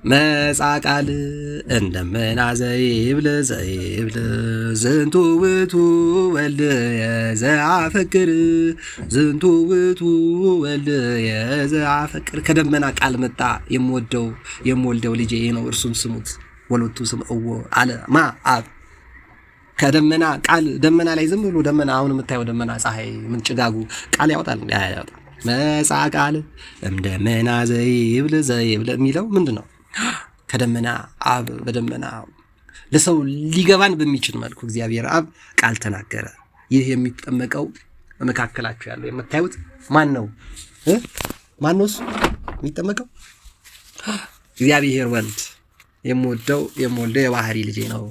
መጻቃል እንደምን ዘይብል ዝንቱ ውእቱ ወልድ የዘአፈቅር ዝንቱ ውእቱ ወልድ የዘአፈቅር። ከደመና ቃል መጣ የምወልደው ልጄ ነው እርሱን ስሙት። ወሎቱ ስምዕዎ አለ ማ አብ። ከደመና ቃል ደመና ላይ ዝም ብሎ ደመና አሁን የምታየው ደመና ፀሐይ ምን ጭጋጉ ቃል ያወጣል ያወጣል። መጻቃል እንደምን ዘይብል የሚለው ምንድን ነው? ከደመና አብ በደመና ለሰው ሊገባን በሚችል መልኩ እግዚአብሔር አብ ቃል ተናገረ። ይህ የሚጠመቀው በመካከላችሁ ያለው የምታዩት ማን ነው? ማን ነው እሱ የሚጠመቀው? እግዚአብሔር ወልድ የምወልደው የባህሪ ልጄ ነው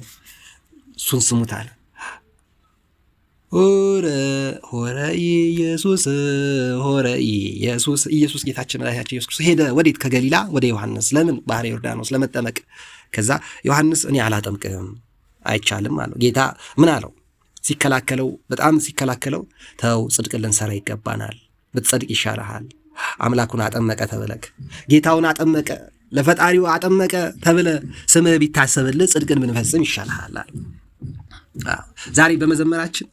እሱን ስሙት አለ። ሆረ ኢየሱስ ጌታችን መድኃኒታችን ኢየሱስ ሄደ ወዴት? ከገሊላ ወደ ዮሐንስ። ለምን? ባህረ ዮርዳኖስ ለመጠመቅ። ከዛ ዮሐንስ እኔ አላጠምቅም አይቻልም አለው። ጌታ ምን አለው? በጣም ሲከላከለው ተው፣ ጽድቅ ልንሰራ ይገባናል፣ ብትጸድቅ ይሻልሃል። አምላኩን አጠመቀ ተብለክ፣ ጌታውን አጠመቀ፣ ለፈጣሪው አጠመቀ ተብለ ስምህ ቢታሰብልህ ጽድቅን ብንፈጽም ይሻልሃል። ዛሬ በመዘመራችን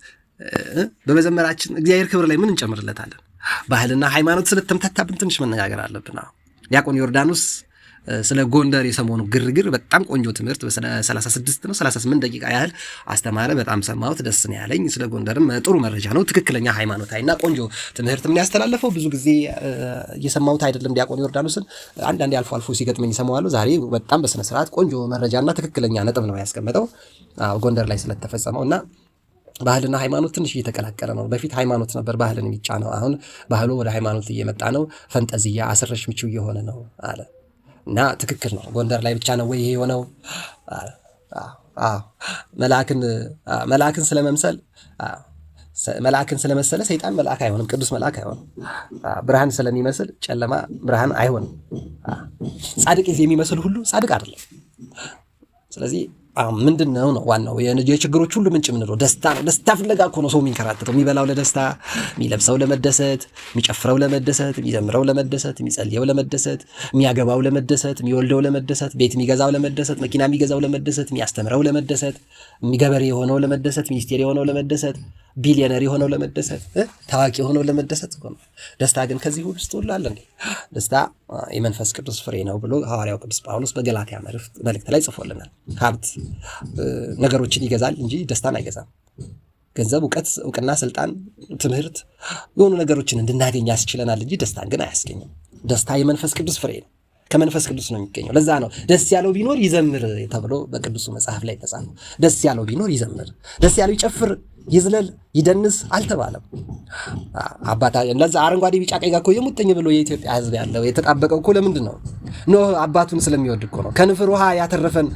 እግዚአብሔር ክብር ላይ ምን እንጨምርለታለን? ባህልና ሃይማኖት ስለተምታታብን ትንሽ መነጋገር አለብን። ዲያቆን ዮርዳኖስ ስለ ጎንደር የሰሞኑ ግርግር በጣም ቆንጆ ትምህርት በ36 ነው 38 ደቂቃ ያህል አስተማረ። በጣም ሰማሁት፣ ደስ ነው ያለኝ። ስለ ጎንደርም ጥሩ መረጃ ነው፣ ትክክለኛ ሃይማኖታዊና ቆንጆ ትምህርት ምን ያስተላለፈው። ብዙ ጊዜ እየሰማሁት አይደለም ዲያቆን ዮርዳኖስን፣ አንዳንዴ አልፎ አልፎ ሲገጥመኝ ሰማዋለሁ። ዛሬ በጣም በስነ ስርዓት ቆንጆ መረጃና ትክክለኛ ነጥብ ነው ያስቀመጠው ጎንደር ላይ ስለተፈጸመው እና ባህልና ሃይማኖት ትንሽ እየተቀላቀለ ነው። በፊት ሃይማኖት ነበር ባህልን የሚጫነው፣ አሁን ባህሉ ወደ ሃይማኖት እየመጣ ነው። ፈንጠዝያ አስረሽ ምችው እየሆነ ነው አለ እና ትክክል ነው። ጎንደር ላይ ብቻ ነው ወይ ይሄ የሆነው? መልአክን ስለመሰለ ሰይጣን መልአክ አይሆንም፣ ቅዱስ መልአክ አይሆንም። ብርሃን ስለሚመስል ጨለማ ብርሃን አይሆንም። ጻድቅ የሚመስል ሁሉ ጻድቅ አይደለም። ስለዚህ ምንድን ነው ዋናው የችግሮች ሁሉ ምንጭ ምንድነው? ደስታ ነው። ደስታ ፍለጋ እኮ ነው ሰው የሚንከራተተው። የሚበላው ለደስታ፣ የሚለብሰው ለመደሰት፣ የሚጨፍረው ለመደሰት፣ የሚዘምረው ለመደሰት፣ የሚጸልየው ለመደሰት፣ የሚያገባው ለመደሰት፣ የሚወልደው ለመደሰት፣ ቤት የሚገዛው ለመደሰት፣ መኪና የሚገዛው ለመደሰት፣ የሚያስተምረው ለመደሰት፣ ገበሬ የሆነው ለመደሰት፣ ሚኒስቴር የሆነው ለመደሰት፣ ቢሊዮነር የሆነው ለመደሰት፣ ታዋቂ የሆነው ለመደሰት እኮ ነው። ደስታ ግን ከዚህ ሁሉ ውስጥ ሁሉ አለ እንዴ? ደስታ የመንፈስ ቅዱስ ፍሬ ነው ብሎ ሐዋርያው ቅዱስ ጳውሎስ በገላትያ መልእክት ላይ ጽፎልናል። ሀብት ነገሮችን ይገዛል እንጂ ደስታን አይገዛም። ገንዘብ፣ እውቅና፣ ስልጣን፣ ትምህርት የሆኑ ነገሮችን እንድናገኝ ያስችለናል እንጂ ደስታን ግን አያስገኝም። ደስታ የመንፈስ ቅዱስ ፍሬ ነው፣ ከመንፈስ ቅዱስ ነው የሚገኘው። ለዛ ነው ደስ ያለው ቢኖር ይዘምር ተብሎ በቅዱሱ መጽሐፍ ላይ ተጻፈው። ደስ ያለው ቢኖር ይዘምር፣ ደስ ያለው ይጨፍር፣ ይዝለል፣ ይደንስ አልተባለም። ለዛ አረንጓዴ ቢጫ ቀይ ጋር እኮ የሙጥኝ ብሎ የኢትዮጵያ ሕዝብ ያለው የተጣበቀው እኮ ለምንድን ነው? ኖህ አባቱን ስለሚወድ እኮ ነው። ከንፍር ውሃ ያተረፈን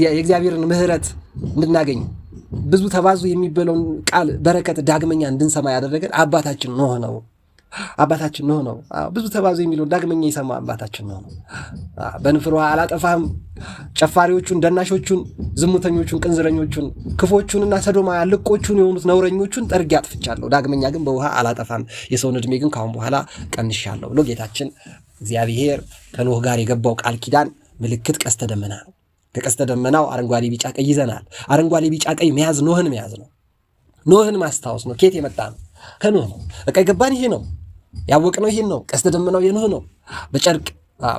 የእግዚአብሔርን ምሕረት እንድናገኝ ብዙ ተባዙ የሚበለውን ቃል በረከት ዳግመኛ እንድንሰማ ያደረገን አባታችን ኖህ ነው። ብዙ ተባዙ የሚለውን ዳግመኛ የሰማ አባታችን ኖህ ነው። በንፍር ውሃ አላጠፋህም፣ ጨፋሪዎቹን፣ ደናሾቹን፣ ዝሙተኞቹን፣ ቅንዝረኞቹን፣ ክፎቹንና ሰዶማውያን ልቆቹን የሆኑት ነውረኞቹን ጠርጌ አጥፍቻለሁ፣ ዳግመኛ ግን በውሃ አላጠፋም፣ የሰውን ዕድሜ ግን ካሁን በኋላ ቀንሻለሁ ብሎ ጌታችን እግዚአብሔር ከኖህ ጋር የገባው ቃል ኪዳን ምልክት ቀስተ ደመና ነው። ከቀስተ ደመናው አረንጓዴ ቢጫ ቀይ ይዘናል። አረንጓዴ ቢጫ ቀይ መያዝ ኖህን መያዝ ነው። ኖህን ማስታወስ ነው። ኬት የመጣ ነው? ከኖህ ነው። በቃ የገባን ይሄ ነው፣ ያወቅነው ይሄን ነው። ቀስተ ደመናው የኖህ ነው።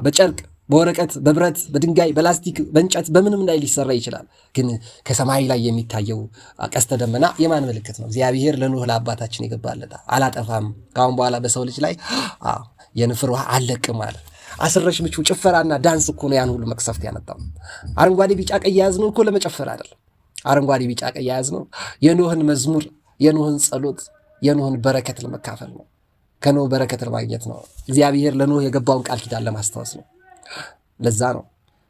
በጨርቅ በወረቀት በብረት በድንጋይ በላስቲክ በእንጨት በምንም ላይ ሊሰራ ይችላል። ግን ከሰማይ ላይ የሚታየው ቀስተ ደመና የማን ምልክት ነው? እግዚአብሔር ለኖህ ለአባታችን የገባለታ አላጠፋም፣ ካሁን በኋላ በሰው ልጅ ላይ የንፍር ውሃ አለቅም አለ። አስረሽ ምቹ ጭፈራና ዳንስ እኮ ነው ያን ሁሉ መቅሰፍት ያመጣው። አረንጓዴ ቢጫ ቀይ ያዝነው እኮ ለመጨፈር አይደለም። አረንጓዴ ቢጫ ቀይ ያዝነው የኖህን መዝሙር፣ የኖህን ጸሎት፣ የኖህን በረከት ለመካፈል ነው። ከኖህ በረከት ለማግኘት ነው። እግዚአብሔር ለኖህ የገባውን ቃል ኪዳን ለማስታወስ ነው። ለዛ ነው።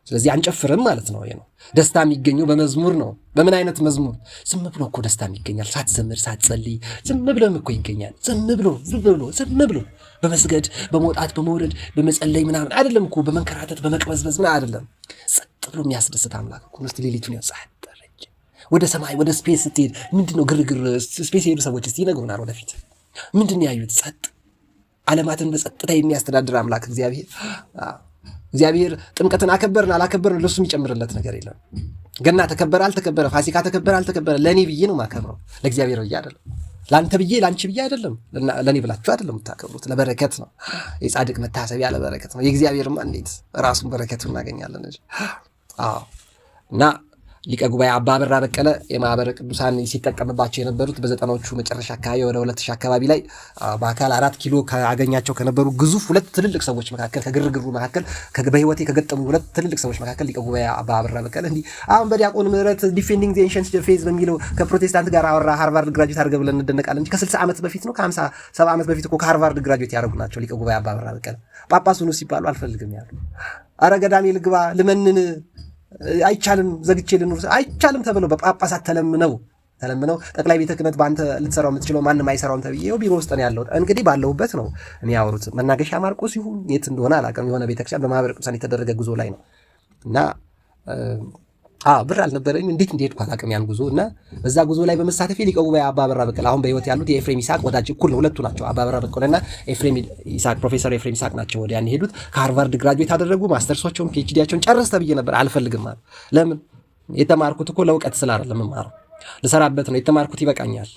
ስለዚህ አንጨፍርም ማለት ነው። ነው ደስታ የሚገኘው በመዝሙር ነው። በምን አይነት መዝሙር? ዝም ብሎ እኮ ደስታ ይገኛል። ሳትዘምር ሳትጸልይ ዝም ብሎም እኮ ይገኛል። ዝም ብሎ በመስገድ በመውጣት በመውረድ በመጸለይ ምናምን አይደለም እኮ፣ በመንከራተት በመቅበዝበዝ ምናምን አይደለም። ጸጥ ብሎ የሚያስደስት አምላክ እኮ ነው። እስቲ ሌሊቱን ያጻጠረች ወደ ሰማይ ወደ ስፔስ ስትሄድ ምንድነው ግርግር? ስፔስ የሄዱ ሰዎች እስቲ ይነግሩናል። ወደፊት ምንድን ያዩት? ጸጥ ዓለማትን በጸጥታ የሚያስተዳድር አምላክ እግዚአብሔር እግዚአብሔር ጥምቀትን አከበርን አላከበርን ለሱ የሚጨምርለት ነገር የለም። ገና ተከበረ አልተከበረ፣ ፋሲካ ተከበረ አልተከበረ ለእኔ ብዬ ነው ማከብረው፣ ለእግዚአብሔር ብዬ አይደለም። ለአንተ ብዬ ለአንቺ ብዬ አይደለም፣ ለእኔ ብላችሁ አይደለም የምታከብሩት። ለበረከት ነው። የጻድቅ መታሰቢያ ለበረከት ነው። የእግዚአብሔርማ እንዴት ራሱን በረከቱ እናገኛለን እንጂ። እና ሊቀ ጉባኤ አባ አበራ በቀለ የማህበረ ቅዱሳን ሲጠቀምባቸው የነበሩት በ90ዎቹ መጨረሻ አካባቢ ወደ 2000 አካባቢ ላይ በአካል 4 ኪሎ ካገኛቸው ከነበሩ ግዙፍ ሁለት ትልልቅ ሰዎች መካከል ከግርግሩ መካከል በህይወቴ ከገጠሙ ሁለት ትልልቅ ሰዎች መካከል ሊቀ ጉባኤ አባ አበራ በቀለ እንዲህ አሁን በዲያቆን ምህረት ዲፌንዲንግ ዘ ኤንሸንት ፌዝ በሚለው ከፕሮቴስታንት ጋር አወራ ሃርቫርድ ግራጁዌት አድርገው ብለን እንደነቃለን እንጂ ከ60 ዓመት በፊት ነው ከ50 70 ዓመት በፊት እኮ ከሃርቫርድ ግራጁዌት ያደረጉ ናቸው። ሊቀ ጉባኤ አባ አበራ በቀለ ጳጳስ ሁኑ ሲባሉ አልፈልግም ያሉ፣ አረ ገዳሜ ልግባ ልመንን አይቻልም ዘግቼ ልኑር አይቻልም ተብለው በጳጳሳት ተለምነው ጠቅላይ ቤተ ክህነት በአንተ ልትሰራው የምትችለው ማንም አይሰራውም ተብዬው ቢሮ ውስጥ ነው ያለው። እንግዲህ ባለሁበት ነው የሚያወሩት። መናገሻ ማርቆስ ይሁን የት እንደሆነ አላውቅም። የሆነ ቤተክርስቲያን በማህበረ ቅዱሳን የተደረገ ጉዞ ላይ ነው እና ብር አልነበረኝም እንዴት እንደሄድኩ አላውቅም ያን ጉዞ። እና በዛ ጉዞ ላይ በመሳተፌ ሊቀ ጉባኤ አባ አበራ በቀለ አሁን በህይወት ያሉት የኤፍሬም ይስሐቅ ወዳጅ እኩል ነው፣ ሁለቱ ናቸው። አባ አበራ በቀለና ኤፍሬም ይስሐቅ ፕሮፌሰር ኤፍሬም ይስሐቅ ናቸው ወዲያን የሄዱት። ከሃርቫርድ ግራጁዌት አደረጉ። ማስተርሶቸውን ፒኤችዲያቸውን ጨርስ ተብዬ ነበር። አልፈልግም አሉ። ለምን? የተማርኩት እኮ ለእውቀት ስላለም የምማረው ልሰራበት ነው። የተማርኩት ይበቃኛል፣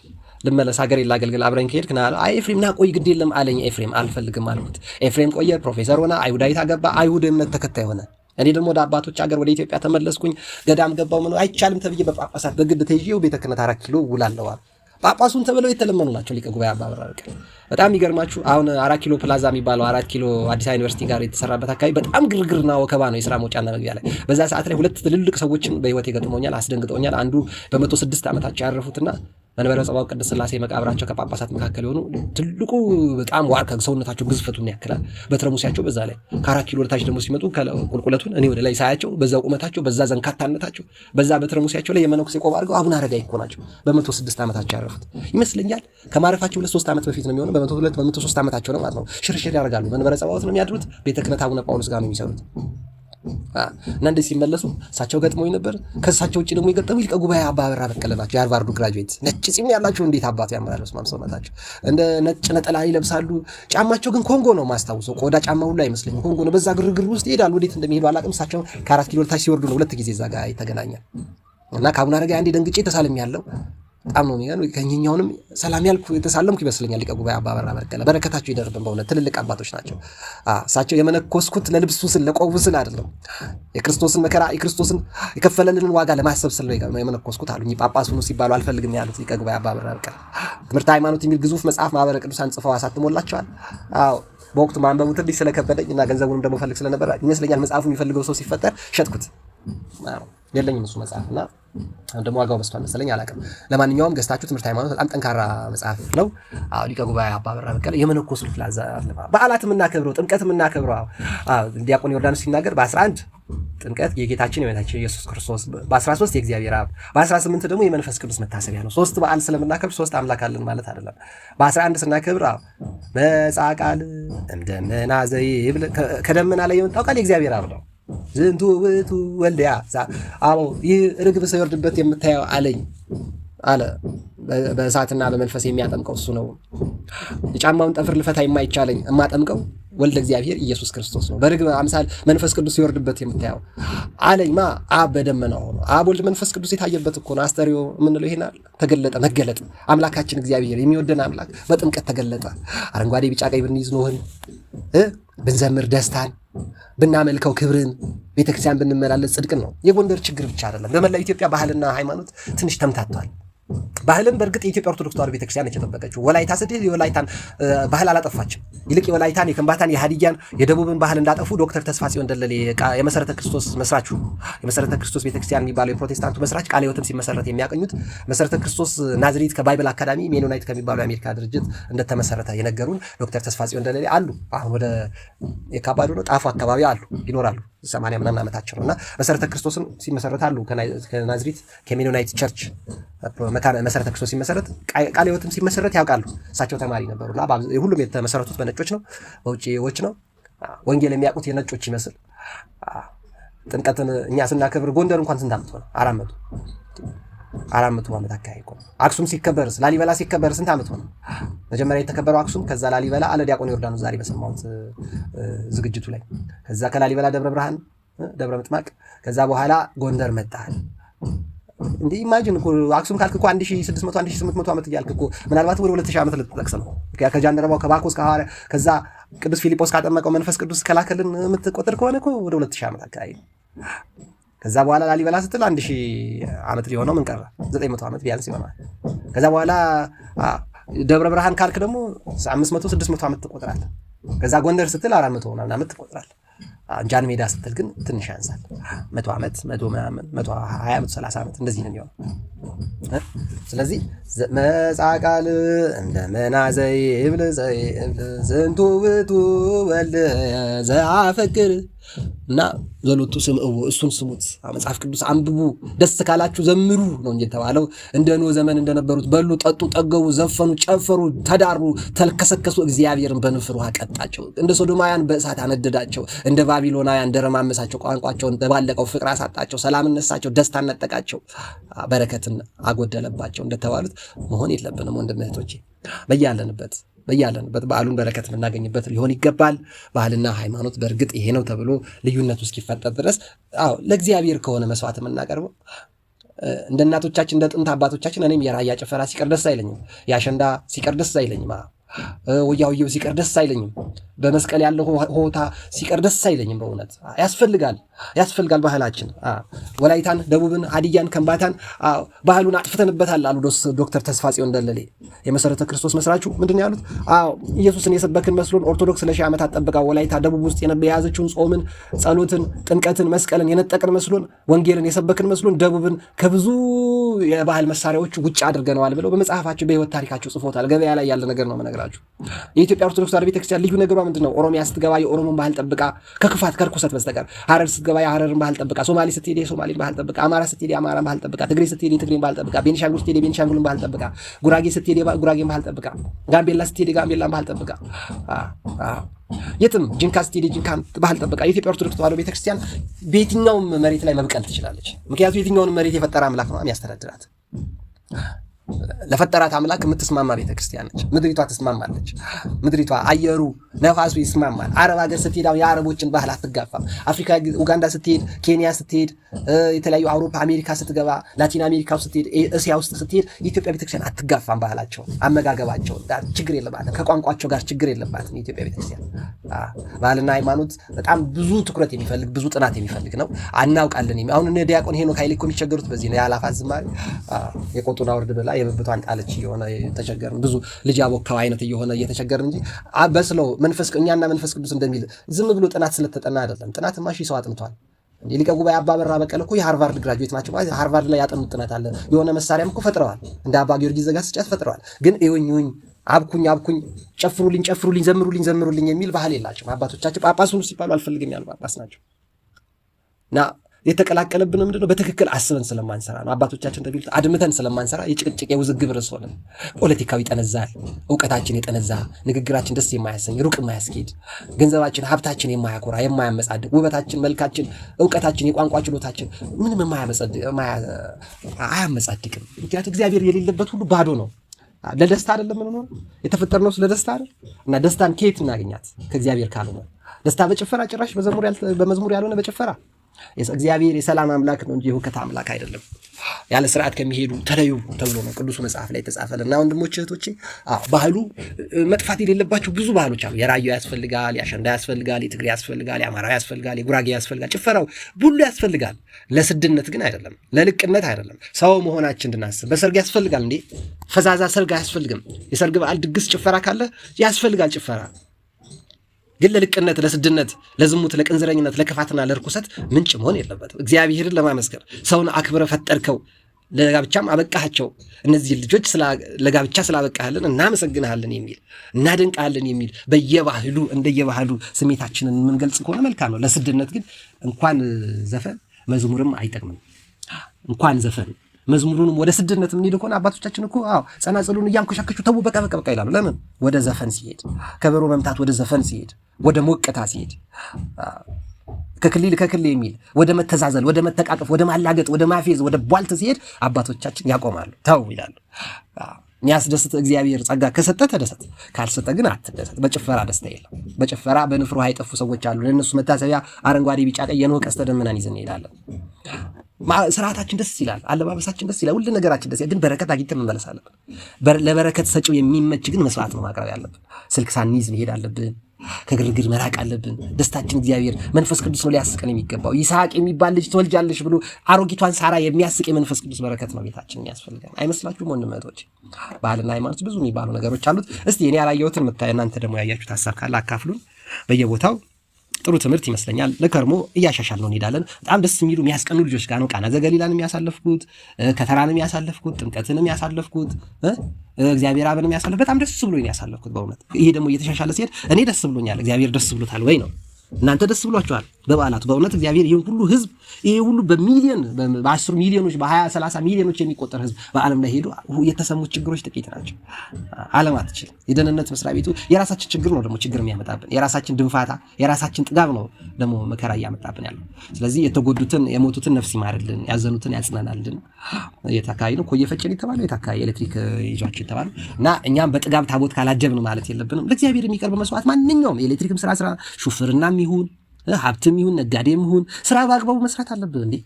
ልመለስ ሀገር ላገልግል አብረን ከሄድክ ና አይ ኤፍሬም ና ቆይ ግድ የለም አለኝ። ኤፍሬም አልፈልግም አልኩት። ኤፍሬም ቆየ፣ ፕሮፌሰር ሆነ፣ አይሁዳዊት አገባ፣ አይሁድ እምነት ተከታይ ሆነ። እኔ ደግሞ ወደ አባቶች ሀገር ወደ ኢትዮጵያ ተመለስኩኝ። ገዳም ገባው። ምን አይቻልም ተብዬ በጳጳሳት በግድ ተይዤው ቤተ ክህነት 4 ኪሎ ውላለዋል። ጳጳሱን ተብለው የተለመኑ ናቸው ሊቀ ጉባኤ አባ አበራ በቀለ። በጣም የሚገርማችሁ አሁን 4 ኪሎ ፕላዛ የሚባለው 4 ኪሎ አዲስ አበባ ዩኒቨርሲቲ ጋር የተሰራበት አካባቢ በጣም ግርግርና ወከባ ነው፣ የስራ መውጫና መግቢያ ላይ። በዛ ሰዓት ላይ ሁለት ትልልቅ ሰዎችን በህይወት ገጥሞኛል፣ አስደንግጠውኛል። አንዱ በ106 ዓመታቸው ያረፉትና መንበረ ጸባዖት ቅድስት ሥላሴ መቃብራቸው ከጳጳሳት መካከል የሆኑ ትልቁ በጣም ዋርካ ሰውነታቸው ግዝፈቱን ያክላል በትረ ሙሲያቸው። በዛ ላይ ከ4 ኪሎ ወደታች ደግሞ ሲመጡ ቁልቁለቱን እኔ ወደ ላይ ሳያቸው በዛ ቁመታቸው በዛ ዘንካታነታቸው በዛ በትረ ሙሲያቸው ላይ የመነኩሴ ቆብ አድርገው አቡነ አረጋዊ እኮ ናቸው። በ106 ዓመታቸው ያረፉት ይመስለኛል። ከማረፋቸው 2-3 ዓመት በፊት ነው የሚሆነው። በ102 በ103 ዓመታቸው ነው ማለት ነው። ሽርሽር ያደርጋሉ። መንበረ ጸባዖት ነው የሚያድሩት። ቤተ ክህነት አቡነ ጳውሎስ ጋር ነው የሚሰሩት። እና እንደዚህ ሲመለሱ እሳቸው ገጥሞኝ ነበር። ከእሳቸው ውጭ ደግሞ የገጠሙ ሊቀ ጉባኤ አባ አበራ በቀለ ናቸው። የሃርቫርዱ ግራጁዌት ነጭ ጺም ያላቸው እንዴት አባቱ ያምራሉ። ሰውነታቸው እንደ ነጭ ነጠላ ይለብሳሉ። ጫማቸው ግን ኮንጎ ነው ማስታውሰው፣ ቆዳ ጫማ ሁሉ አይመስለኝም፣ ኮንጎ ነው። በዛ ግርግር ውስጥ ይሄዳሉ። ወዴት እንደሚሄዱ አላውቅም። እሳቸው ከ4 ኪሎ ታች ሲወርዱ ነው 2 ጊዜ እዛ ጋር ይተገናኛል። እና ከአቡነ አረጋዊ አንዴ ደንግጬ ተሳልም ያለው በጣም ነው የሚገርም። ከኛውንም ሰላም ያልኩ የተሳለምኩ ይመስለኛል። ሊቀ ጉባኤ አባ አበራ በቀለ በረከታቸው ይደርብን። በእውነት ትልልቅ አባቶች ናቸው። እሳቸው የመነኮስኩት ለልብሱ ስል ለቆቡ ስል አይደለም፣ የክርስቶስን መከራ የክርስቶስን የከፈለልንን ዋጋ ለማሰብ ስል ነው የመነኮስኩት አሉኝ። ጳጳስ ሁኑ ሲባሉ አልፈልግም ያሉት ሊቀ ጉባኤ አባ አበራ በቀለ ትምህርተ ሃይማኖት የሚል ግዙፍ መጽሐፍ ማህበረ ቅዱሳን ጽፈው አሳትሞላቸዋል። በወቅቱ ማንበቡ ትንሽ ስለከበደኝ እና ገንዘቡንም ደግሞ ፈልግ ስለነበረ ይመስለኛል መጽሐፉ የሚፈልገው ሰው ሲፈጠር ሸጥኩት። የለኝም እሱ መጽሐፍ እና ደግሞ ዋጋው በስቷል መሰለኝ አላውቅም። ለማንኛውም ገዝታችሁ ትምህርተ ሃይማኖት በጣም ጠንካራ መጽሐፍ ነው። ሊቀ ጉባኤ አባ አበራ በቀለ የመነኮሱት ላዛ በዓላት የምናከብረው ጥምቀት የምናከብረው ዲያቆን ዮርዳኖስ ሲናገር በ11 ጥምቀት የጌታችን የመድኃኒታችን ኢየሱስ ክርስቶስ፣ በ13 የእግዚአብሔር አብ፣ በ18 ደግሞ የመንፈስ ቅዱስ መታሰቢያ ነው። 3 በዓል ስለምናከብር 3 አምላክ አለን ማለት አይደለም። በ11 ስናከብር መጻ ቃል እምደመና ዘይብል ከደመና ላይ የመጣው ቃል የእግዚአብሔር አብ ነው። ዝንቱ ውእቱ ወልድያ ይህ ርግብ ሲወርድበት የምታየው አለኝ አለ። በእሳትና በመንፈስ የሚያጠምቀው እሱ ነው። የጫማውን ጠፍር ልፈታ የማይቻለኝ የማጠምቀው ወልደ እግዚአብሔር ኢየሱስ ክርስቶስ ነው። በርግብ አምሳል መንፈስ ቅዱስ ሲወርድበት የምታየው አለኝ አብ በደመና ሆኖ አብ ወልድ መንፈስ ቅዱስ የታየበት እኮ ነው። አስተርእዮ የምንለው ይሄን ተገለጠ። መገለጥ አምላካችን እግዚአብሔር የሚወደን አምላክ በጥምቀት ተገለጠ። አረንጓዴ ቢጫ ቀይ ብንይዝ ኖህን ብንዘምር ደስታን ብናመልከው ክብርን ቤተክርስቲያን ብንመላለስ ጽድቅን ነው። የጎንደር ችግር ብቻ አይደለም። በመላው ኢትዮጵያ ባህልና ሃይማኖት ትንሽ ተምታቷል። ባህልን በእርግጥ የኢትዮጵያ ኦርቶዶክስ ተዋሕዶ ቤተክርስቲያን ነች የጠበቀችው። ወላይታ ስትሄድ የወላይታን ባህል አላጠፋችም። ይልቅ የወላይታን፣ የከምባታን፣ የሀዲያን፣ የደቡብን ባህል እንዳጠፉ ዶክተር ተስፋጽዮን ደለሌ የመሰረተ ክርስቶስ መስራቹ የመሰረተ ክርስቶስ ቤተክርስቲያን የሚባለው የፕሮቴስታንቱ መስራች ቃለ ሕይወትም ሲመሰረት የሚያቀኙት መሰረተ ክርስቶስ ናዝሬት ከባይብል አካዳሚ ሜኖናይት ከሚባለው የአሜሪካ ድርጅት እንደተመሰረተ የነገሩን ዶክተር ተስፋጽዮን ደለሌ አሉ። አሁን ወደ የካባዱ ነው ጣፉ አካባቢ አሉ ይኖራሉ። 80 ምናምን ዓመታቸው ነውና መሰረተ ክርስቶስን ሲመሰረታሉ ከናዝሬት ከሜኖናይት ቸርች መሰረተ ክርስቶስ ሲመሰረት ቃለ ሕይወትም ሲመሰረት ያውቃሉ። እሳቸው ተማሪ ነበሩና ሁሉም የተመሰረቱት በነጮች ነው፣ በውጪዎች ነው። ወንጌል የሚያውቁት የነጮች ይመስል ጥምቀትን እኛ ስናከብር ጎንደር እንኳን ስንት ዓመት ሆነ? 400 ዓመት አካባቢ እኮ። አክሱም ሲከበርስ ላሊበላ ሲከበር ስንት ዓመት ሆነ? መጀመሪያ የተከበረው አክሱም፣ ከዛ ላሊበላ አለ ዲያቆን ዮርዳኖስ ዛሬ በሰማሁት ዝግጅቱ ላይ፣ ከዛ ከላሊበላ ደብረ ብርሃን ደብረ ምጥማቅ፣ ከዛ በኋላ ጎንደር መጣል። እንዴ ኢማጂን እኮ አክሱም ካልክ እኮ 1600 1800 ዓመት እያልክ እኮ ምናልባት ወደ 2000 ዓመት ልትጠቅስ ነው። ከጃንደረባው ከባኮስ ከዛ ቅዱስ ፊልጶስ ካጠመቀው መንፈስ ቅዱስ ከላከልን የምትቆጥር ከሆነ እኮ ወደ 2000 ዓመት አካባቢ። ከዛ በኋላ ላሊበላ ስትል 1000 ዓመት ሊሆነው ምን ቀረ? 900 ዓመት ቢያንስ ይሆናል። ከዛ በኋላ ደብረ ብርሃን ካልክ ደግሞ 500 600 ዓመት ትቆጥራለህ። ከዛ ጎንደር ስትል 400 ምናምን ዓመት ትቆጥራለህ። ጃን ሜዳ ስትል ግን ትንሽ ያንሳል። 100 ዓመት 100 ምናምን 120 130 ዓመት እንደዚህ ነው የሚሆነው። ስለዚህ መጻቃል እንደ መናዘይ ይብል ዝንቱ ውእቱ ወልድ ዘአፈቅር እና ዘሎቱ ስምዑ እሱን ስሙት፣ መጽሐፍ ቅዱስ አንብቡ፣ ደስ ካላችሁ ዘምሩ ነው እንጂ የተባለው። እንደ ኖህ ዘመን እንደነበሩት በሉ፣ ጠጡ፣ ጠገቡ፣ ዘፈኑ፣ ጨፈሩ፣ ተዳሩ፣ ተልከሰከሱ፣ እግዚአብሔርን በንፍር ውሃ ቀጣቸው። እንደ ሶዶማውያን በእሳት አነደዳቸው፣ እንደ ባቢሎናውያን ደረማመሳቸው፣ ቋንቋቸውን ደባለቀው፣ ፍቅር አሳጣቸው፣ ሰላም ነሳቸው፣ ደስታ ነጠቃቸው፣ በረከትን አጎደለባቸው እንደተባሉት መሆን የለብንም ወንድም እህቶቼ። በያለንበት በዓሉን በረከት የምናገኝበት ሊሆን ይገባል። ባህልና ሃይማኖት በእርግጥ ይሄ ነው ተብሎ ልዩነቱ እስኪፈጠር ድረስ ለእግዚአብሔር ከሆነ መስዋዕት የምናቀርበው እንደ እናቶቻችን እንደ ጥንት አባቶቻችን እኔም የራያ ጭፈራ ሲቀር ደስ አይለኝም፣ የአሸንዳ ሲቀር ደስ አይለኝም፣ ወያውየው ሲቀር ደስ አይለኝም፣ በመስቀል ያለው ሆታ ሲቀር ደስ አይለኝም። በእውነት ያስፈልጋል ባህላችን። ወላይታን፣ ደቡብን፣ ሀዲያን፣ ከምባታን ባህሉን አጥፍተንበታል አሉ ዶክተር ተስፋጽዮን ደለሌ የመሰረተ ክርስቶስ መስራቹ። ምንድን ያሉት? ኢየሱስን የሰበክን መስሎን ኦርቶዶክስ ለሺህ ዓመታት ጠብቃ ወላይታ ደቡብ ውስጥ የያዘችውን ጾምን፣ ጸሎትን፣ ጥምቀትን፣ መስቀልን የነጠቅን መስሎን ወንጌልን የሰበክን መስሎን ደቡብን ከብዙ የባህል መሳሪያዎች ውጭ አድርገነዋል ብለው በመጽሐፋቸው በህይወት ታሪካቸው ጽፎታል። ገበያ ላይ ያለ ነገር ነው መነግራችሁ። የኢትዮጵያ ኦርቶዶክስ ተዋሕዶ ቤተክርስቲያን ልዩ ነገሯ ምንድነው? ኦሮሚያ ስትገባ የኦሮሞን ባህል ጠብቃ ከክፋት ከርኩሰት በስተቀር፣ ሐረር ስትገባ የሐረርን ባህል ጠብቃ፣ ሶማሌ ስትሄድ የሶማሌን ባህል ጠብቃ፣ አማራ ስትሄድ የአማራን ባህል ጠብቃ፣ ትግሬ ስትሄድ የትግሬን ባህል ጠብቃ፣ ቤኒሻንጉል ስትሄድ የቤኒሻንጉልን ባህል ጠብቃ፣ ጉራጌ ስትሄድ የጉራጌን ባህል ጠብቃ፣ ጋምቤላ ስትሄድ የጋምቤላን ባህል ጠብቃ፣ የትም ጅንካ ስትሄድ የጅንካን ባህል ጠብቃ የኢትዮጵያ ኦርቶዶክስ ተዋሕዶ ቤተክርስቲያን በየትኛውም መሬት ላይ መብቀል ትችላለች። ምክንያቱም የትኛውን መሬት የፈጠረ አምላክ ነው የሚያስተዳድራት። ለፈጠራት አምላክ የምትስማማ ቤተክርስቲያን ነች። ምድሪቷ ትስማማለች። ምድሪቷ አየሩ ነፋሱ ይስማማል። አረብ ሀገር ስትሄድ የአረቦችን ባህል አትጋፋም። አፍሪካ ኡጋንዳ ስትሄድ፣ ኬንያ ስትሄድ፣ የተለያዩ አውሮፓ አሜሪካ ስትገባ፣ ላቲን አሜሪካ ውስጥ ስትሄድ፣ እስያ ውስጥ ስትሄድ የኢትዮጵያ ቤተክርስቲያን አትጋፋም። ባህላቸውን፣ አመጋገባቸውን ጋር ችግር የለባትም። ከቋንቋቸው ጋር ችግር የለባትም። የኢትዮጵያ ቤተክርስቲያን ባህልና ሃይማኖት በጣም ብዙ ትኩረት የሚፈልግ ብዙ ጥናት የሚፈልግ ነው። አናውቃለን። አሁን እነ ዲያቆን ሄኖክ ኃይሌ እኮ የሚቸገሩት በዚህ ነው። ያላፋ ዝማሬ የቆጡን አውርድ ብላ የብብቷን ጣለች እየሆነ የተቸገርን ብዙ ልጅ አቦካው አይነት እየሆነ እየተቸገርን እንጂ በስለው መንፈስ እኛና መንፈስ ቅዱስ እንደሚል ዝም ብሎ ጥናት ስለተጠና አይደለም። ጥናትማ ሺህ ሰው አጥንቷል። ሊቀ ጉባኤ አባበራ በቀለ እኮ የሃርቫርድ ግራጁዌት ናቸው። ሃርቫርድ ላይ ያጠኑት ጥናት አለ። የሆነ መሳሪያም እኮ ፈጥረዋል። እንደ አባ ጊዮርጊስ ዘጋስጫት ፈጥረዋል። ግን ይሁኝ አብኩኝ ጨፍሩልኝ ዘምሩልኝ የሚል ባህል የላቸውም አባቶቻቸው። ጳጳስ ሁሉ ሲባሉ አልፈልግም ያሉ ጳጳስ ናቸው። እና የተቀላቀለብን ምንድነው? በትክክል አስበን ስለማንሰራ ነው። አባቶቻችን እንደሚሉት አድምተን ስለማንሰራ የጭቅጭቅ የውዝግብ ርዕስ ሆነን ፖለቲካው ይጠነዛል፣ እውቀታችን የጠነዛ፣ ንግግራችን ደስ የማያሰኝ ሩቅ የማያስኬድ፣ ገንዘባችን ሀብታችን የማያኮራ የማያመጻድቅ፣ ውበታችን መልካችን እውቀታችን የቋንቋ ችሎታችን ምንም አያመጻድቅም። ምክንያቱም እግዚአብሔር የሌለበት ሁሉ ባዶ ነው። ለደስታ አይደለም የምንኖረው፣ የተፈጠርነው ስለ ደስታ አይደል? እና ደስታን ከየት እናገኛት? ከእግዚአብሔር ካልሆነ። ደስታ በጭፈራ ጭራሽ በመዝሙር ያልሆነ በጭፈራ እግዚአብሔር የሰላም አምላክ ነው እንጂ የሁከት አምላክ አይደለም። ያለ ስርዓት ከሚሄዱ ተለዩ ተብሎ ነው ቅዱሱ መጽሐፍ ላይ ተጻፈልና ወንድሞች እህቶቼ፣ ባህሉ መጥፋት የሌለባቸው ብዙ ባህሎች አሉ። የራያው ያስፈልጋል፣ የአሸንዳ ያስፈልጋል፣ የትግሬ ያስፈልጋል፣ የአማራው ያስፈልጋል፣ የጉራጌ ያስፈልጋል፣ ጭፈራው ሁሉ ያስፈልጋል። ለስድነት ግን አይደለም፣ ለልቅነት አይደለም። ሰው መሆናችን እንድናስብ በሰርግ ያስፈልጋል እንዴ? ፈዛዛ ሰርግ አያስፈልግም። የሰርግ በዓል ድግስ ጭፈራ ካለ ያስፈልጋል ጭፈራ። ግን ለልቅነት፣ ለስድነት፣ ለዝሙት፣ ለቅንዝረኝነት፣ ለክፋትና ለርኩሰት ምንጭ መሆን የለበትም። እግዚአብሔርን ለማመስገን ሰውን አክብረ ፈጠርከው፣ ለጋብቻም አበቃሃቸው፣ እነዚህ ልጆች ለጋብቻ ስላበቃህልን እናመሰግንሃለን የሚል እናደንቃለን የሚል በየባህሉ እንደየባህሉ ስሜታችንን የምንገልጽ ከሆነ መልካም ነው። ለስድነት ግን እንኳን ዘፈን መዝሙርም አይጠቅምም። እንኳን ዘፈን መዝሙሩንም ወደ ስድነት የምንሄድ ከሆነ አባቶቻችን እኮ ጸናጽሉን እያንኮሻከሹ ተው በቃ ይላሉ። ለምን? ወደ ዘፈን ሲሄድ፣ ከበሮ መምታት ወደ ዘፈን ሲሄድ፣ ወደ ሞቅታ ሲሄድ፣ ከክልል የሚል ወደ መተዛዘል፣ ወደ መተቃቀፍ፣ ወደ ማላገጥ፣ ወደ ማፌዝ፣ ወደ ቧልት ሲሄድ አባቶቻችን ያቆማሉ፣ ተው ይላሉ። የሚያስደስት እግዚአብሔር ጸጋ ከሰጠ ተደሰት፣ ካልሰጠ ግን አትደሰት። በጭፈራ ደስታ የለም። በጭፈራ በንፍሮ ውሃ የጠፉ ሰዎች አሉ። ለእነሱ መታሰቢያ አረንጓዴ፣ ቢጫ፣ ቀይ የኖህ ቀስተ ደመናን ይዘን እንሄዳለን። ስርዓታችን ደስ ይላል፣ አለባበሳችን ደስ ይላል፣ ሁሉ ነገራችን ደስ ይላል። ግን በረከት አግኝተን መመለስ አለብን። ለበረከት ሰጪው የሚመች ግን መስዋዕት ነው ማቅረብ ያለብን። ስልክ ሳንይዝ መሄድ አለብን። ከግርግር መራቅ አለብን። ደስታችን እግዚአብሔር መንፈስ ቅዱስ ነው ሊያስቀን የሚገባው። ይስሐቅ የሚባል ልጅ ትወልጃለሽ ብሎ አሮጊቷን ሳራ የሚያስቅ የመንፈስ ቅዱስ በረከት ነው ቤታችን የሚያስፈልገን። አይመስላችሁም ወንድም እህቶች? ባህልና ሃይማኖት ብዙ የሚባሉ ነገሮች አሉት። እስቲ እኔ ያላየሁትን እናንተ ደግሞ ያያችሁት ሀሳብ ካለ አካፍሉን። በየቦታው ጥሩ ትምህርት ይመስለኛል። ለከርሞ እያሻሻል ነው እንሄዳለን። በጣም ደስ የሚሉ የሚያስቀኑ ልጆች ጋር ነው ቃና ዘገሊላን የሚያሳለፍኩት፣ ከተራን የሚያሳለፍኩት፣ ጥምቀትን የሚያሳለፍኩት፣ እግዚአብሔር አብን የሚያሳለፍ በጣም ደስ ብሎኝ ያሳለፍኩት በእውነት። ይሄ ደግሞ እየተሻሻለ ሲሄድ እኔ ደስ ብሎኛል። እግዚአብሔር ደስ ብሎታል ወይ ነው? እናንተ ደስ ብሏችኋል በበዓላቱ? በእውነት እግዚአብሔር ይህን ሁሉ ህዝብ ይሄ ሁሉ በሚሊዮን በ10 ሚሊዮኖች በ20-30 ሚሊዮኖች የሚቆጠር ህዝብ በዓለም ላይ ሄዱ የተሰሙት ችግሮች ጥቂት ናቸው። ዓለም አትችልም። የደህንነት መስሪያ ቤቱ የራሳችን ችግር ነው ደግሞ ችግር የሚያመጣብን፣ የራሳችን ድንፋታ የራሳችን ጥጋብ ነው ደግሞ መከራ እያመጣብን ያለው። ስለዚህ የተጎዱትን የሞቱትን ነፍስ ይማርልን፣ ያዘኑትን ያጽናናልን። የታካይ ነው ኮየፈጨን የተባለው የታካይ ኤሌክትሪክ ይዟቸው የተባለው እና እኛም በጥጋብ ታቦት ካላጀብን ማለት የለብንም። ለእግዚአብሔር የሚቀርብ መስዋዕት ማንኛውም የኤሌክትሪክም ስራ ሹፍርና ይሁን ሀብትም ይሁን ነጋዴም ይሁን ስራ በአግባቡ መስራት አለብህ እንዴ።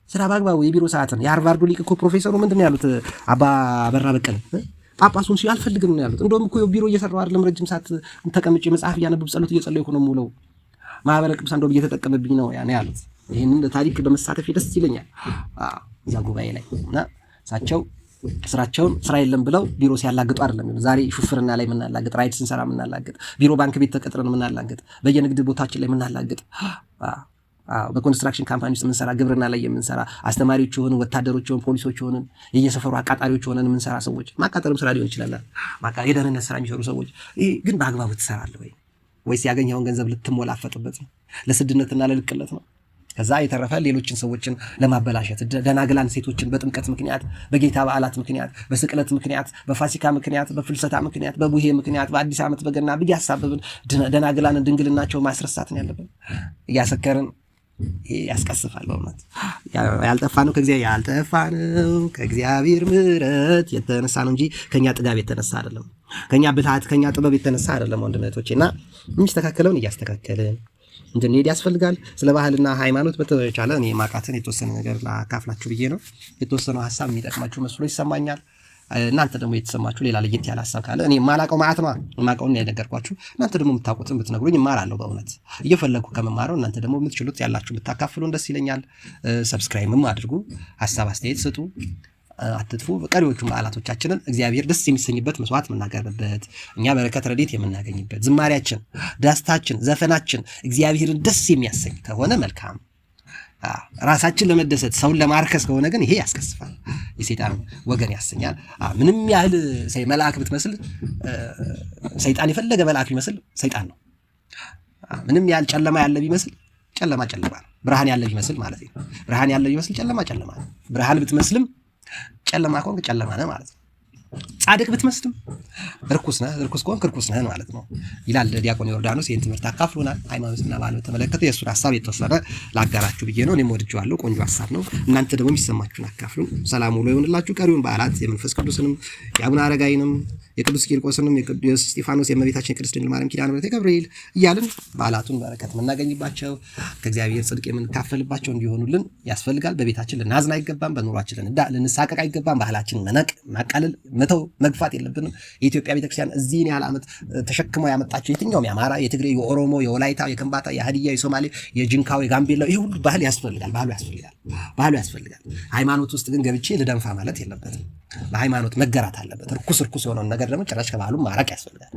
ስራ በአግባቡ የቢሮ ሰዓትን የሃርቫርዱ ሊቅ እኮ ፕሮፌሰሩ ምንድን ነው ያሉት? አባ በራ በቀለ ጳጳሱን ሲሉ አልፈልግም ነው ያሉት። እንደውም እኮ ቢሮ እየሰራው አይደለም ረጅም ሰዓት ተቀምጬ መጽሐፍ እያነበብኩ ጸሎት እየጸለይኩ ነው የምውለው፣ ማህበረ ቅዱሳን እንደውም እየተጠቀመብኝ ነው ያሉት። ይህንን ታሪክ በመሳተፍ ደስ ይለኛል እዛ ጉባኤ ላይ እና እሳቸው ስራቸውን ስራ የለም ብለው ቢሮ ሲያላግጡ አይደለም። ዛሬ ሹፍርና ላይ የምናላግጥ፣ ራይድ ስንሰራ የምናላግጥ፣ ቢሮ ባንክ ቤት ተቀጥረን የምናላግጥ፣ በየንግድ ቦታችን ላይ የምናላግጥ፣ በኮንስትራክሽን ካምፓኒ ውስጥ የምንሰራ፣ ግብርና ላይ የምንሰራ፣ አስተማሪዎች የሆኑ ወታደሮች የሆኑ ፖሊሶች የሆኑ የየሰፈሩ አቃጣሪዎች የሆነን የምንሰራ ሰዎች፣ ማቃጠልም ስራ ሊሆን ይችላል፣ የደህንነት ስራ የሚሰሩ ሰዎች፣ ይህ ግን በአግባቡ ትሰራለህ ወይ ወይስ ያገኘኸውን ገንዘብ ልትሞላፈጥበት ነው? ለስድነትና ለልቅለት ነው? ከዛ የተረፈ ሌሎችን ሰዎችን ለማበላሸት ደናግላን ሴቶችን በጥምቀት ምክንያት፣ በጌታ በዓላት ምክንያት፣ በስቅለት ምክንያት፣ በፋሲካ ምክንያት፣ በፍልሰታ ምክንያት፣ በቡሄ ምክንያት፣ በአዲስ ዓመት በገና ብያሳብብን ደናግላን ድንግልናቸው ማስረሳት ነው ያለብን። እያሰከርን ያስቀስፋል። በእውነት ያልጠፋነው ከእግዚአብሔር ምሕረት የተነሳ ነው እንጂ ከኛ ጥጋብ የተነሳ አይደለም፣ ከኛ ብልሃት ከኛ ጥበብ የተነሳ አይደለም። ወንድነቶቼ እና የሚስተካከለውን እያስተካከልን እንድንሄድ ያስፈልጋል። ስለ ባህልና ሃይማኖት በተቻለ እኔ ማቃትን የተወሰነ ነገር ላካፍላችሁ ብዬ ነው። የተወሰነው ሀሳብ የሚጠቅማችሁ መስሎ ይሰማኛል። እናንተ ደግሞ የተሰማችሁ ሌላ ለየት ያለ ሀሳብ ካለ እኔ ማላቀው ማለት ነው ማቀውን ያነገርኳችሁ፣ እናንተ ደግሞ የምታውቁትን ብትነግሩኝ እማራለሁ። በእውነት እየፈለግኩ ከመማረው እናንተ ደግሞ የምትችሉት ያላችሁ ብታካፍሉን ደስ ይለኛል። ሰብስክራይብም አድርጉ፣ ሀሳብ አስተያየት ስጡ፣ አትጥፉ። ቀሪዎቹ በዓላቶቻችንን እግዚአብሔር ደስ የሚሰኝበት መስዋዕት የምናቀርብበት፣ እኛ በረከት ረድኤት የምናገኝበት፣ ዝማሪያችን፣ ደስታችን፣ ዘፈናችን እግዚአብሔርን ደስ የሚያሰኝ ከሆነ መልካም። ራሳችን ለመደሰት ሰውን ለማርከስ ከሆነ ግን ይሄ ያስከስፋል፣ የሰይጣን ወገን ያሰኛል። ምንም ያህል መልአክ ብትመስል ሰይጣን የፈለገ መልአክ ቢመስል ሰይጣን ነው። ምንም ያህል ጨለማ ያለ ቢመስል ጨለማ ነው። ብርሃን ያለ ቢመስል ማለት ነው ብርሃን ያለ ቢመስል ጨለማ ነው። ብርሃን ብትመስልም ጨለማ ከሆንክ ጨለማ ነህ ማለት ነው። ጻድቅ ብትመስልም ርኩስ ከሆንክ ርኩስ ነህ ማለት ነው ይላል ዲያቆን ዮርዳኖስ። ይህን ትምህርት አካፍሎናል። ሃይማኖትና ባህል በተመለከተ የእሱን ሀሳብ የተወሰነ ላጋራችሁ ብዬ ነው። እኔም ወድጄዋለሁ። ቆንጆ ሀሳብ ነው። እናንተ ደግሞ የሚሰማችሁን አካፍሉን። ሰላም ውሎ ይሆንላችሁ። ቀሪውን በዓላት የመንፈስ ቅዱስንም የአቡነ አረጋዊንም የቅዱስ ቂርቆስንም የቅዱስ እስጢፋኖስ የእመቤታችን የቅድስት ድንግል ማርያም ኪዳነ ምሕረት የገብርኤል እያልን በዓላቱን በረከት የምናገኝባቸው ከእግዚአብሔር ጽድቅ የምንካፈልባቸው እንዲሆኑልን ያስፈልጋል። በቤታችን ልናዝን አይገባም። በኑሯችን ልንሳቀቅ አይገባም። ባህላችን ማቃለል፣ መተው፣ መግፋት የለብንም። የኢትዮጵያ ቤተክርስቲያን እዚህን ያህል ዓመት ተሸክመው ያመጣቸው የትኛውም የአማራ፣ የትግሬ፣ የኦሮሞ፣ የወላይታ፣ የከምባታ፣ የሀዲያ፣ የሶማሌ፣ የጅንካው፣ የጋምቤላው ይሄ ሁሉ ባህል ያስፈልጋል። ባህሉ ያስፈልጋል። ሃይማኖት ውስጥ ግን ገብቼ ልደንፋ ማለት የለበትም። በሃይማኖት መገራት አለበት። ርኩስ የሆነውን ነገር ደግሞ ጭራሽ ከባህሉ ማራቅ ያስፈልጋል።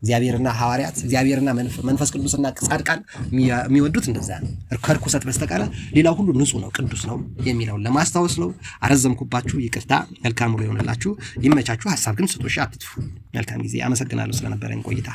እግዚአብሔርና ሐዋርያት እግዚአብሔርና መንፈስ ቅዱስና ጻድቃን የሚወዱት እንደዛ ነው። ከርኩሰት በስተቀር ሌላው ሁሉ ንጹህ ነው፣ ቅዱስ ነው የሚለውን ለማስታወስ ነው። አረዘምኩባችሁ፣ ይቅርታ። መልካም ውሎ ይሆንላችሁ፣ ይመቻችሁ። ሀሳብ ግን ስጡ፣ አትጥፉ። መልካም ጊዜ። አመሰግናለሁ ስለነበረኝ ቆይታ።